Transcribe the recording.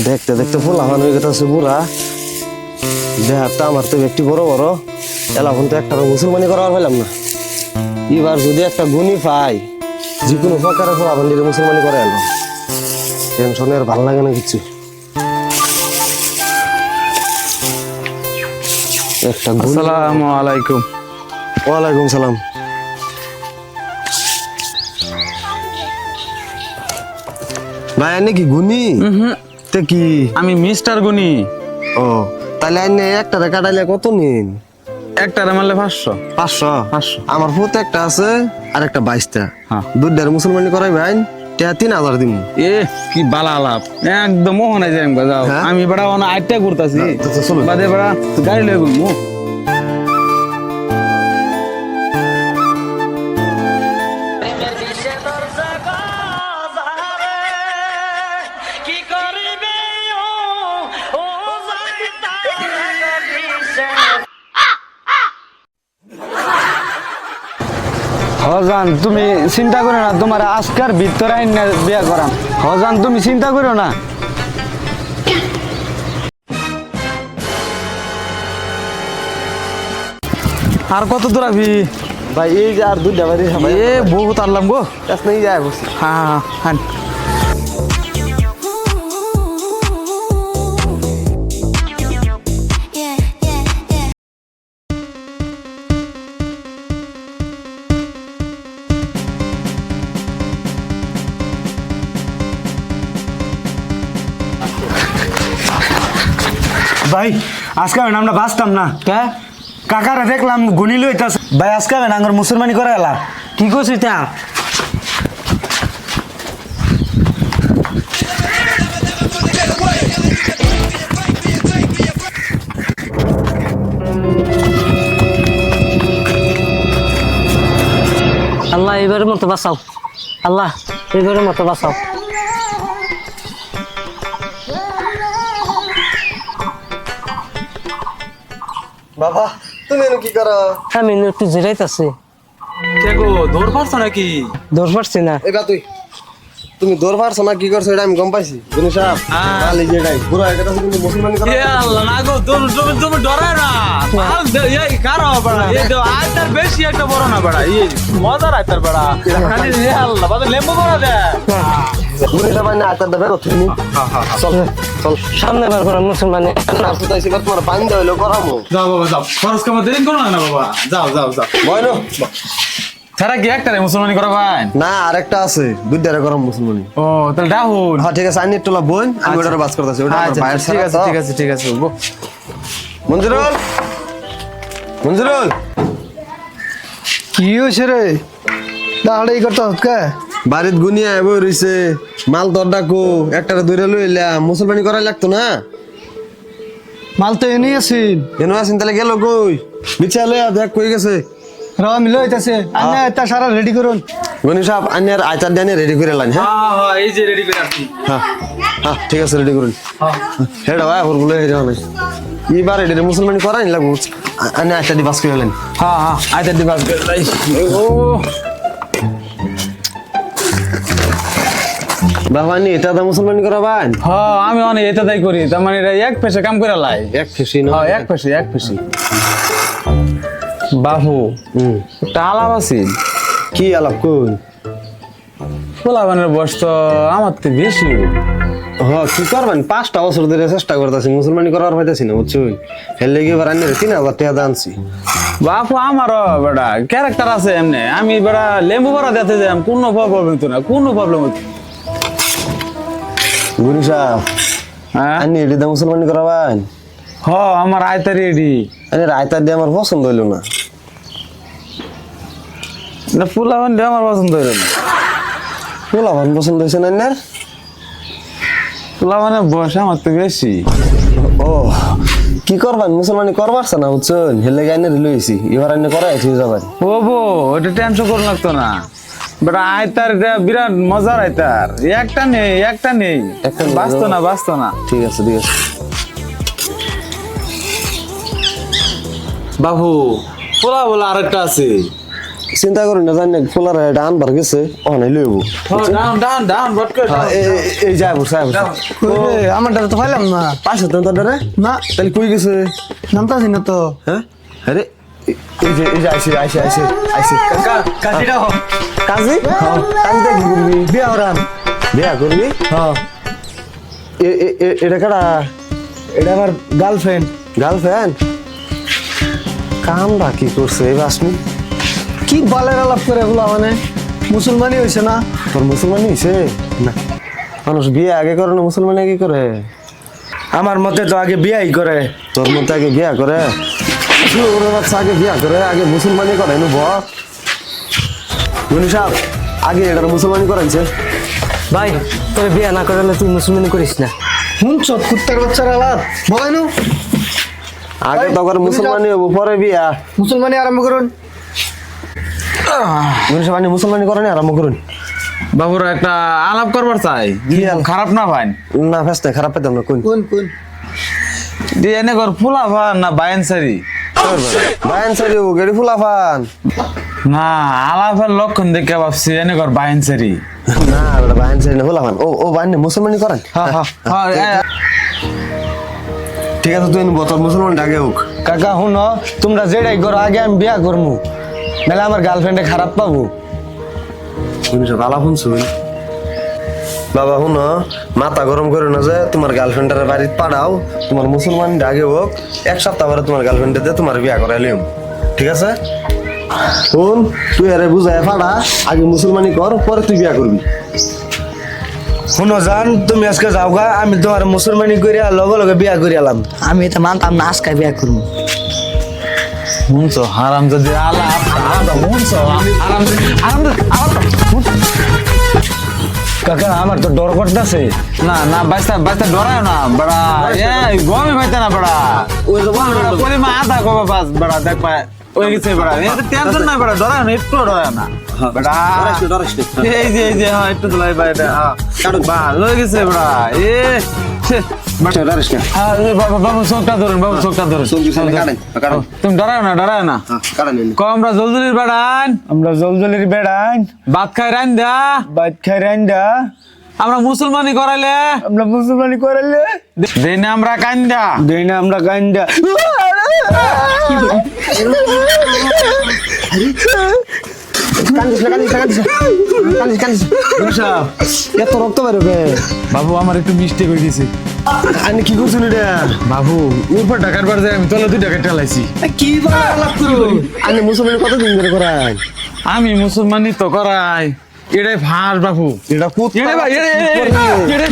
দেখতে দেখতে পোলাপান হয়ে গেছে বুড়া। দেহাটা আমার তো একটি বড় বড়, এলাখন তো একটা মুসলমানি করার পাইলাম না। এবার যদি একটা গুণী পাই, যে কোনো প্রকারে পোলাপান দিয়ে মুসলমানি করে এলো, টেনশনের ভাল লাগে না কিছু। একটা আসসালামু আলাইকুম। ওয়ালাইকুম সালাম। ভাই আপনি কি গুণী? তে কি আমি মিস্টার গুনি। ও তাহলে আপনি একটা কাটাইলে কত নিন? একটারে মারলে 500। 500? 500। আমার ফুট একটা আছে আর একটা 22টা। হ্যাঁ। দুধের মুসলমানি করাই ভাই, 3000 দিন। এ কি বালা আলাপ, একদম মোহনে যাই যাও। হ্যাঁ? আমি বড় অন আইটা করতাছি, তো চলো। বাদে বড় গাড়ি লই গুমু। হজান তুমি চিন্তা করো না, তোমার আজকার ভিতরে আইনা বিয়া করাম। হজান তুমি চিন্তা করো না। আর কত দূর আবি? ভাই এই যে আর দুধটা বাড়ি সবাই এ বহুত আনলাম গো। কাছ নেই যায় বসে। হ্যাঁ হ্যাঁ। Yeah, yeah, yeah. ভাই আজকে আমি আমরা বাঁচতাম না। কে কাকারে দেখলাম গুনি লইতাছে। ভাই আজকে আমি আঙ্গর মুসলমানি করে এলা। কি করছিস তা? আল্লাহ এবারের মতো বাঁচাও, আল্লাহ এবারের মতো বাঁচাও। বাবা তুমি এনে কি করো? আমি একটু জিরাইতেছি। কে গো দৌড় পারছো নাকি? দৌড় পারছি না। এবার তুমি দৌড় পারছো না, কি করছো এটা আমি গম পাইছি। গুণী সাহেব হ্যাঁ। তাহলে যে এটাই বুড়া এটা তুমি মুসলমানি করো। এ আল্লাহ না গো, তুমি ডরে না। এই কারো বড়া এই তো আইতার বেশি একটা বড় না বড়া, এই মজার আইতার বড়া। খালি এ আল্লাহ বাদ লেম্বু করে দে। গুণী সাহেব না আতার দেবে তুমি। চল চল সামনে বার করা মুসলমানি না সুতাইছি এবার তোমার বান্দা হইলো করামু। যাও বাবা যাও, খরচ কামা দেরি করো না বাবা। যাও যাও যাও। বয়নো তারা কি একটারে মুসলমানি করা ভাই? না আরেকটা আছে দুধের করাম মুসলমানি। ও তাহলে ডাহুন। হ্যাঁ ঠিক আছে আইনি টোলা বোন আমি ওটার বাস করতেছি। ওটা আমার আচ্ছা ভাইয়ের ঠিক আছে ছাড়া তো। ঠিক আছে ঠিক আছে। মঞ্জুরুল মঞ্জুরুল কি হয়েছে রে? দাঁড়াই করতে হচ্ছে। বাড়িত গুনিয়া বই রইছে, মাল তোর ডাকো একটারে দূরে লইলাম, মুসলমানি করাই লাগতো না। মাল তো এনেই আছেন। কেন আছেন তাহলে গেল কই? বিছা লইয়া দেখ কই গেছে। র মিলে হইতাছে। আন্না এটা সারা রেডি করুন। গনি সাহেব আইনের আইতার ডানে রেডি করে লাইন। হ্যাঁ হ্যাঁ হ্যাঁ এই যে রেডি করে আসছি। হ্যাঁ হ্যাঁ ঠিক আছে রেডি করুন। হ্যাঁ হেডা ভাই ওর বলে হেডা নাই এবার রেডি মুসলমানি করাই লাগবো। আইনে আইতা দি বাস করে লাইন। হ্যাঁ হ্যাঁ আইতার দিবাস করে ও বাবা নি এটা দা মুসলমানি করা ভাই হ্যাঁ আমি অনেক এটা তাই করি, তার মানে এটা এক পেশে কাম করে লাই। এক ফেসি না। হ্যাঁ এক পেশে এক পেশে। বাহু টালা বাসিল কি আলাপ কই? পোলাবানের বয়স তো আমার তো বেশি। হ্যাঁ কি করবেন 5টা বছর ধরে চেষ্টা করতেছি মুসলমানি করার পাইতেছি না বুঝছো। হেলে গিয়ে এবার আইনের 3000 টাকা দানছি। বাপু আমারও বেটা ক্যারেক্টার আছে এমনি, আমি বেটা লেম্বু বড়া দিতে যাই কোনো প্রবলেম হইতো না, কোনো প্রবলেম হইতো। গুনি সাহেব হ্যাঁ আইনি এটা মুসলমানি করা ভাই। হ আমার আয়তা রেডি। আরে আইতার দিয়ে আমার পছন্দ হইলো না। না পোলাবান দিয়ে আমার পছন্দ হইল না। পোলাপান পছন্দ হয়েছে না আইনার? পোলাবানের বয়স আমার তো বেশি। ও কি করবেন মুসলমানি করবারছে না বুঝছেন, হেলে গাইনে লইছি এবার আইনে করাই ঠিক যাবেন। ও বো ওটা টেনশন করুন লাগতো না বেটা, আয়তার এটা বিরাট মজার আয়তার। একটা নেই একটা নেই, একটা নেই। বাঁচতো না বাঁচতো না। ঠিক আছে ঠিক আছে। বাবু পোলা বলে আরেকটা আছে। চিন্তা করি না জানি ফুলার এটা আনবার গেছে অনেক লইব ডাউন ডাউন ডাউন বট করে এই যাই বসে আমারটা তো পাইলাম না পাশে তো তোর রে না তাহলে কই গেছে জানতাছি না তো হ্যাঁ আরে এই যে আইসি কাজিটা হোক কাজী কাজীটা কি করবি বিয়া হরাম বিয়া করবি হ্যাঁ এটা কারা এটা আমার গার্লফ্রেন্ড গার্লফ্রেন্ড কামটা কি করছে এই বাসনি কি বালের আলাপ করে এগুলা মানে মুসলমানই হয়েছে না তোর মুসলমান হইছে না মানুষ বিয়ে আগে করে না মুসলমান আগে করে আমার মতে তো আগে বিয়াই করে তোর মতো আগে বিয়া করে ওর বাচ্চা আগে বিয়া করে আগে মুসলমানি করে নুব মনি সাহেব আগে এটা মুসলমানি করাইছে ভাই তোর বিয়ে না করলে তুই মুসলমানি করিস না শুনছ কুত্তার বাচ্চার আলাপ বলেনু আগে তো করে মুসলমানি হবো পরে বিয়া মুসলমানি আরম্ভ করুন মনি সাহেব মুসলমানি করেনি আরম্ভ করুন বাবুর একটা আলাপ করবার চাই খারাপ না ভাই না ফেসতে খারাপ পেতাম না কোন কোন কোন দিয়ে এনে কর ফুলা ভান না বায়ান সারি বায়ান সারি ও গেড়ি ফুলাফান না আলাপের লক্ষণ দেখে ভাবছি এনে কর বায়ান সারি না ওটা বায়ান সারি না ফুলাফান ও বায়ান মুসলমানি করেন ঠিক আছে তুই বতর মুসলমান আগে হোক কাকা শুন তোমরা যেটাই করো আগে আমি বিয়া করবো নাহলে আমার গার্লফ্রেন্ডে খারাপ পাবো মনি সাহেব আলাপ শুনছুন বাবা শুন মাথা গরম করে না যে তোমার গার্লফ্রেন্ডের বাড়িতে পাঠাও তোমার মুসলমান আগে হোক এক সপ্তাহ পরে তোমার গার্লফ্রেন্ডে দিয়ে তোমার বিয়া করাইলিম ঠিক আছে শুন তুই আরে বুঝাই পাঠা আগে মুসলমানি কর পরে তুই বিয়া করবি শুনো জান তুমি আজকে যাও গা আমি তোমার মুসলমানি করে লগে লগে বিয়া করে এলাম আমি এটা মানতাম না আজকে বিয়ে করবো শুনছো হারাম যদি আলাপ শুনছো কাকা আমার তো ডর করতেছে না না বাইসা বাইসা ডরায় না বড়া এই গমি ভাইতে না বড়া ওই তো পরিমা আধা কবা বাস বড়া দেখ পায় ওই গেছে বড়া এই তো টেনশন নাই বড়া ডরায় না একটু ডরায় না বড়া এই যে হ্যাঁ একটু দলাই ভাই এটা বা লই গেছে বড়া এ বাবু চোখটা ধরুন বাবু চোখটা ধরুন তুমি ডরায় না কমরা জলজলির বেড়ান আমরা জলজলির বেড়ান ভাত খাই রান দা বাইত খাই রান্দা আমরা মুসলমানি করাইলে আমরা মুসলমানি করাইলে দেই না আমরা কান্দা দেই না আমরা গান্দা এত রক্ত বেরোবে বাবু আমার একটু মিস্টেক হয়ে গেছে আমি কি করছেন এটা বাবু উপর টাকার বার যায় আমি তলে 2 টাকা ঠেলাইছি কি আলাপ করবো আমি মুসলমান কতদিন ধরে করাই আমি মুসলমানি তো করাই এটাই ফাঁস বাবু এটা কুত এটাই ভাই এটাই